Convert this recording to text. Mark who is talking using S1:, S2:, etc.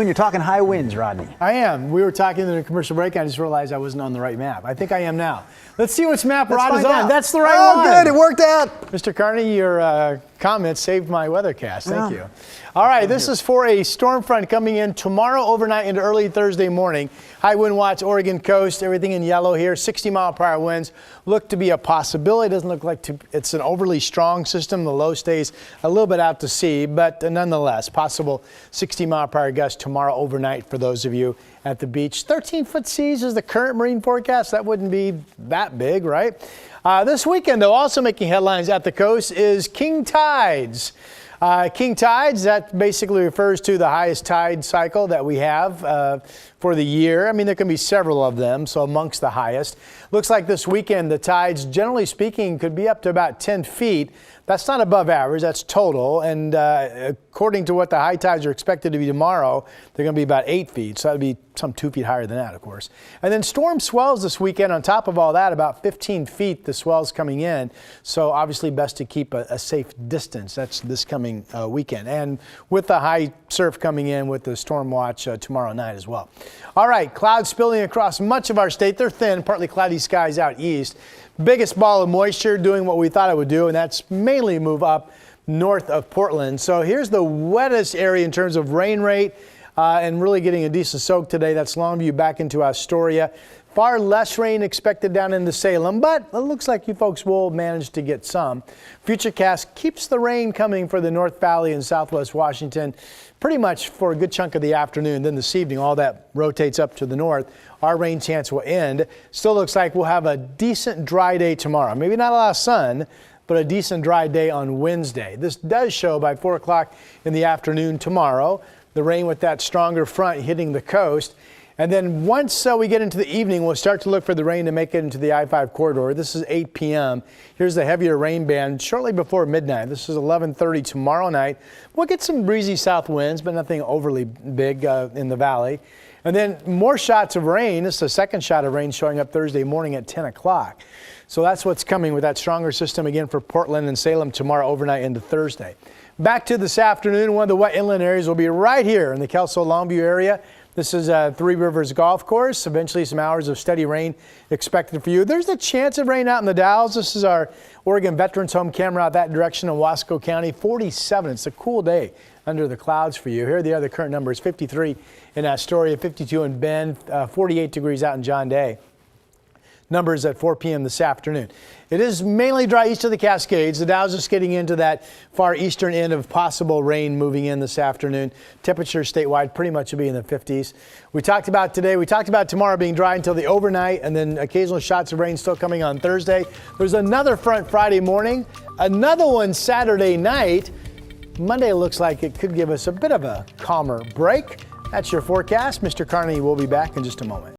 S1: When you're talking high winds, Rodney.
S2: I am. We were talking in the commercial break. I just realized I wasn't on the right map. I think I am now. Let's see which map Rod is on. That's the right one.
S1: Oh, good. It worked out.
S2: Mr. Carney, your comments saved my weathercast. Thank you. All right, this is for a storm front coming in tomorrow overnight into early Thursday morning. High wind watch, Oregon coast, everything in yellow here. 60-mile-per-hour winds look to be a possibility. It doesn't look like it's an overly strong system. The low stays a little bit out to sea, but nonetheless, possible 60-mile-per-hour gust tomorrow overnight for those of you at the beach. 13-foot seas is the current marine forecast. That wouldn't be that big, right? This weekend, though, also making headlines at the coast is king tides. King tides, that basically refers to the highest tide cycle that we have for the year. I mean, there can be several of them, so amongst the highest. Looks like this weekend the tides, generally speaking, could be up to about 10 feet. That's not above average, that's total. And according to what the high tides are expected to be tomorrow, they're going to be about 8 feet. So that would be some 2 feet higher than that, of course. And then storm swells this weekend. On top of all that, about 15 feet, the swells coming in. So obviously best to keep a safe distance. That's this coming weekend. And with the high surf coming in with the storm watch tomorrow night as well. All right, clouds spilling across much of our state. They're thin, partly cloudy skies out east. Biggest ball of moisture doing what we thought it would do, and that's mainly move up north of Portland. So here's the wettest area in terms of rain rate and really getting a decent soak today. That's Longview back into Astoria. Far less rain expected down into Salem, but it looks like you folks will manage to get some. FUTURECAST keeps the rain coming for the North Valley and Southwest Washington pretty much for a good chunk of the afternoon. Then this evening, all that rotates up to the north. Our rain chance will end. Still looks like we'll have a decent dry day tomorrow. Maybe not a lot of sun, but a decent dry day on Wednesday. This does show by 4 o'clock in the afternoon tomorrow. The rain with that stronger front hitting the coast. And then once we get into the evening, we'll start to look for the rain to make it into the I-5 corridor. This is 8 p.m. Here's the heavier rain band shortly before midnight. This is 11:30 tomorrow night. We'll get some breezy south winds, but nothing overly big in the valley. And then more shots of rain. This is the second shot of rain showing up Thursday morning at 10 o'clock. So that's what's coming with that stronger system again for Portland and Salem tomorrow overnight into Thursday. Back to this afternoon, one of the wet inland areas will be right here in the Kelso-Longview area. This is Three Rivers Golf Course. Eventually some hours of steady rain expected for you. There's a chance of rain out in the Dalles. This is our Oregon Veterans Home camera out that direction in Wasco County. 47. It's a cool day under the clouds for you. Here are the other current numbers. 53 in Astoria, 52 in Bend, 48 degrees out in John Day. Numbers at 4 p.m. this afternoon. It is mainly dry east of the Cascades. The Dow's just getting into that far eastern end of possible rain moving in this afternoon. Temperatures statewide pretty much will be in the 50s. We talked about today. We talked about tomorrow being dry until the overnight and then occasional shots of rain still coming on Thursday. There's another front Friday morning, another one Saturday night. Monday looks like it could give us a bit of a calmer break. That's your forecast. Mr. Carney will be back in just a moment.